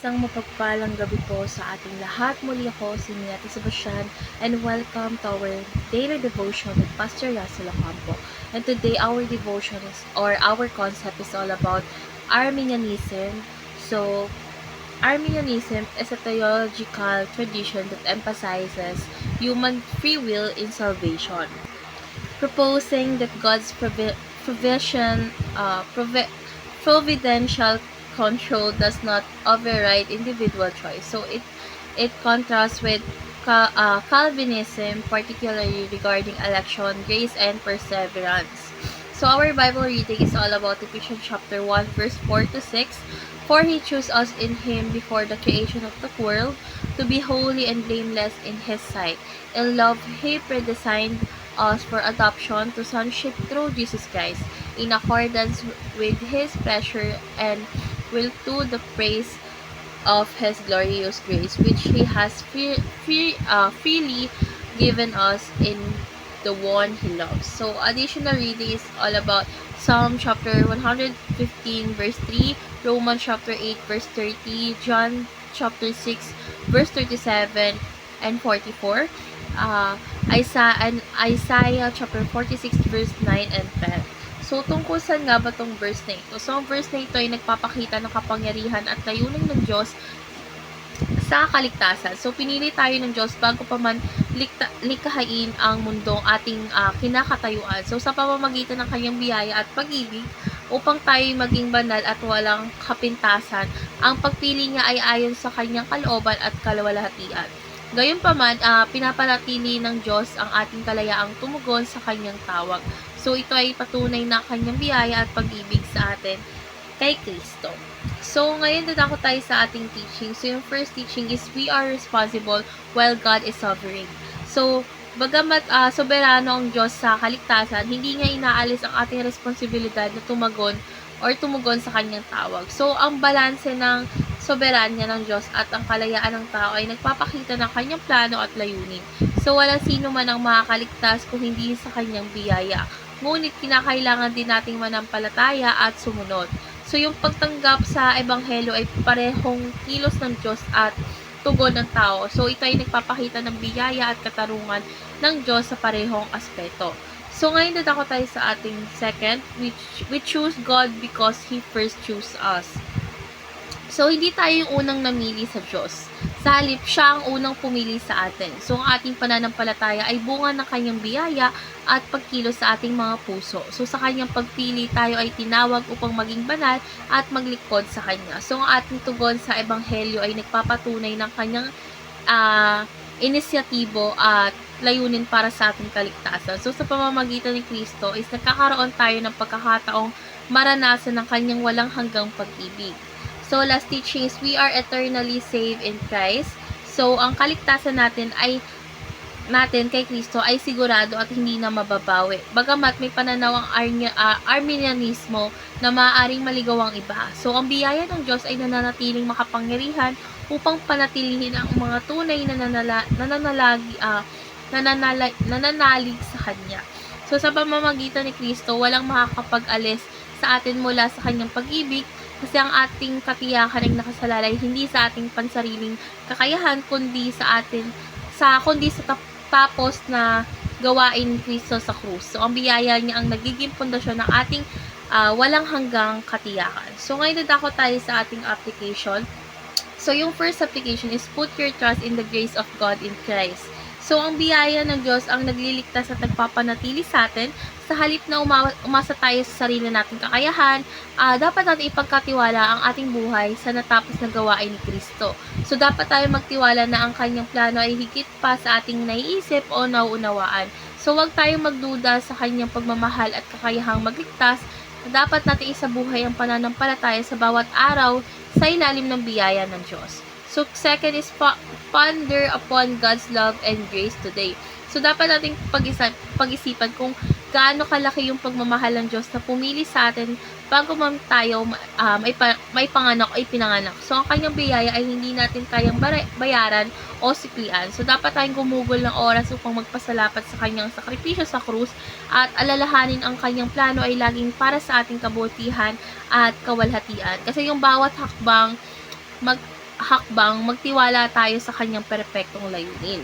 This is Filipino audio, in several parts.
Isang mapagpalang gabi po sa ating lahat. Muli ako si Ate Sebastian and welcome to our daily devotion with Pastor Russell Ocampo. And today our devotion is, or our concept is all about Arminianism. So, Arminianism is a theological tradition that emphasizes human free will in salvation, proposing that God's provision, providential control does not override individual choice. So it contrasts with Calvinism, particularly regarding election, grace, and perseverance. So our Bible reading is all about Ephesians chapter 1, verse 4 to 6. For he chose us in him before the creation of the world to be holy and blameless in his sight. In love, he predestined us for adoption to sonship through Jesus Christ, in accordance with his pleasure and will, to the praise of his glorious grace, which he has freely given us in the one he loves. So, additional reading is all about Psalm chapter 115, verse 3, Romans chapter 8, verse 30, John chapter 6, verse 37 and 44, Isaiah chapter 46, verse 9 and 10. So, tungkol saan nga ba tong verse na ito? So, ang verse na ito ay nagpapakita ng kapangyarihan at layunin ng Diyos sa kaligtasan. So, pinili tayo ng Diyos bago pa man likhain ang mundong ating kinakatayuan. So, sa pamamagitan ng kanyang biyaya at pag-ibig, upang tayo maging banal at walang kapintasan, ang pagpili niya ay ayon sa kanyang kalooban at kalwalhatian. Gayunpaman, pinapanatili ng Diyos ang ating kalayaang tumugon sa kanyang tawag. So, ito ay patunay na kanyang biyaya at pag-ibig sa atin kay Kristo. So, ngayon dadako tayo sa ating teaching. So, yung first teaching is we are responsible while God is sovereign. So, bagamat soberano ang Diyos sa kaligtasan, hindi niya inaalis ang ating responsibilidad na tumugon sa kanyang tawag. So, ang balanse ng soberanya ng Diyos at ang kalayaan ng tao ay nagpapakita ng kanyang plano at layunin. So, walang sino man ang makakaligtas kung hindi sa kanyang biyaya. Ngunit kinakailangan din nating manampalataya at sumunod. So, yung pagtanggap sa ebanghelyo ay parehong kilos ng Diyos at tugon ng tao. So, ito ay nagpapakita ng biyaya at katarungan ng Diyos sa parehong aspeto. So, ngayon dadako tayo sa ating second, we choose God because He first chose us. So, hindi tayo yung unang namili sa Diyos. Sa halip, siya ang unang pumili sa atin. So, ang ating pananampalataya ay bunga ng kanyang biyaya at pagkilos sa ating mga puso. So, sa kanyang pagpili, tayo ay tinawag upang maging banal at maglingkod sa kanya. So, ang ating tugon sa ebanghelyo ay nagpapatunay ng kanyang inisyatibo at layunin para sa ating kaligtasan. So, sa pamamagitan ni Kristo is nagkakaroon tayo ng pagkakataong maranasan ng kanyang walang hanggang pag-ibig. So, last teaching is we are eternally saved in Christ. So, ang kaligtasan natin kay Kristo ay sigurado at hindi na mababawi. Bagamat may pananaw ang Arminianismo na maaaring maligaw ang iba. So, ang biyaya ng Diyos ay nananatiling makapangyarihan upang panatilihin ang mga tunay na nananalig sa Kanya. So, sa pamamagitan ni Kristo, walang makakapag-alis sa atin mula sa Kanyang pag-ibig, kasi ang ating katiyakan ay nakasalalay hindi sa ating pansariling kakayahan kundi sa tapos na gawain ni Kristo sa krus. So, ang biyaya niya ang nagiging pundasyon ng ating walang hanggang katiyakan. So, ngayon dadako tayo sa ating application. So, yung first application is put your trust in the grace of God in Christ. So, ang biyaya ng Diyos ang nagliligtas at nagpapanatili sa atin. Sa halip na umasa tayo sa sarili nating kakayahan, dapat natin ipagkatiwala ang ating buhay sa natapos na gawain ni Kristo. So, dapat tayo magtiwala na ang kanyang plano ay higit pa sa ating naiisip o nauunawaan. So, huwag tayong magduda sa kanyang pagmamahal at kakayahang magligtas. Dapat natin isabuhay ang pananampalataya sa bawat araw sa ilalim ng biyaya ng Diyos. So, second is ponder upon God's love and grace today. So, dapat nating pag-isipan kung gaano kalaki yung pagmamahal ng Diyos na pumili sa atin bago man tayo may panganak o ipinanganak. So, ang kanyang biyaya ay hindi natin kayang bayaran o siklian. So, dapat tayong gumugol ng oras upang magpasalamat sa kanyang sakripisyo sa krus at alalahanin ang kanyang plano ay laging para sa ating kabutihan at kawalhatian. Kasi yung bawat hakbang hakbang, magtiwala tayo sa kanyang perpektong layunin.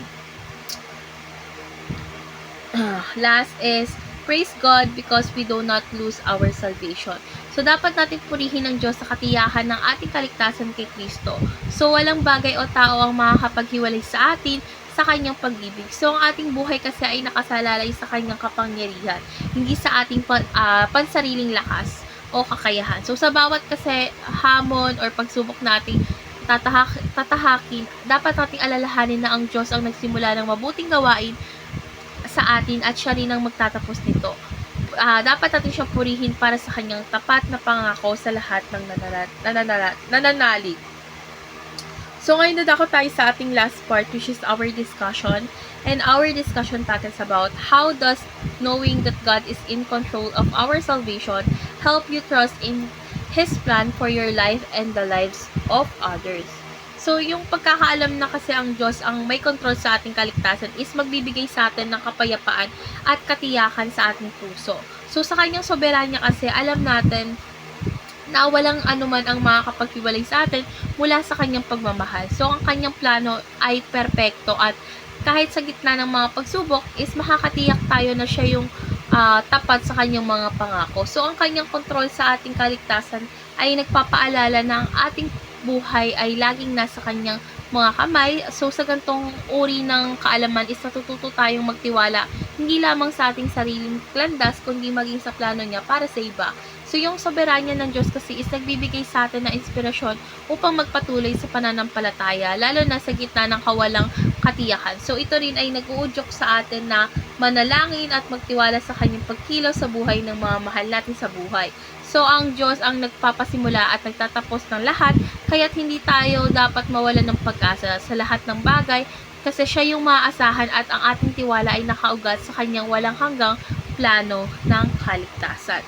Last is, praise God because we do not lose our salvation. So, dapat natin purihin ng Diyos sa katiyakan ng ating kaligtasan kay Kristo. So, walang bagay o tao ang makakapaghiwalay sa atin sa kanyang pag-ibig. So, ang ating buhay kasi ay nakasalalay sa kanyang kapangyarihan, hindi sa ating pansariling lakas o kakayahan. So, sa bawat kasi hamon or pagsubok nating tatahakin, dapat nating alalahanin na ang Diyos ang nagsimula ng mabuting gawain sa atin at siya rin ang magtatapos nito. Dapat natin siyang purihin para sa kanyang tapat na pangako sa lahat ng nananalig. So, ngayon dadako tayo sa ating last part, which is our discussion. And our discussion tackles about how does knowing that God is in control of our salvation help you trust in His plan for your life and the lives of others. So, yung pagkakaalam na kasi ang Diyos ang may control sa ating kaligtasan is magbibigay sa atin ng kapayapaan at katiyakan sa ating puso. So, sa kanyang soberanya kasi, alam natin na walang anuman ang makakapaghiwalay sa atin mula sa kanyang pagmamahal. So, ang kanyang plano ay perpekto at kahit sa gitna ng mga pagsubok is makakatiyak tayo na siya yung tapat sa kanyang mga pangako. So, ang kanyang kontrol sa ating kaligtasan ay nagpapaalala na ang ating buhay ay laging nasa kanyang mga kamay. So, sa gantong uri ng kaalaman is natututo tayong magtiwala hindi lamang sa ating sariling landas, kundi maging sa plano niya para sa iba. So, yung soberanya ng Diyos kasi is nagbibigay sa atin ng inspirasyon upang magpatuloy sa pananampalataya, lalo na sa gitna ng kawalang katiyakan. So, ito rin ay nag-uudyok sa atin na manalangin at magtiwala sa kanyang pagkilos sa buhay ng mga mahal natin sa buhay. So, ang Diyos ang nagpapasimula at nagtatapos ng lahat, kaya't hindi tayo dapat mawalan ng pag-asa sa lahat ng bagay kasi siya yung maaasahan at ang ating tiwala ay nakaugat sa kanyang walang hanggang plano ng kaligtasan.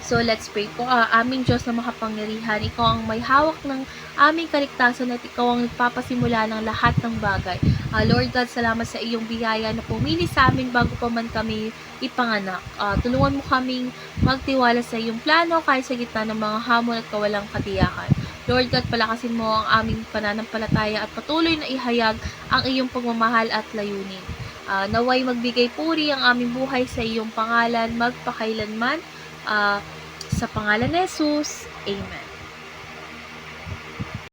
So, let's pray po. Aming Diyos na makapangyarihan, Ikaw ang may hawak ng aming kaligtasan at Ikaw ang nagpapasimula ng lahat ng bagay. Lord God, salamat sa iyong biyaya na pumili sa amin bago pa man kami ipanganak. Tulungan mo kaming magtiwala sa iyong plano kahit sa gitna ng mga hamon at kawalang katiyakan. Lord God, palakasin mo ang aming pananampalataya at patuloy na ihayag ang iyong pagmamahal at layunin. Naway magbigay puri ang aming buhay sa iyong pangalan magpakailanman. Sa pangalan ni Jesus, Amen.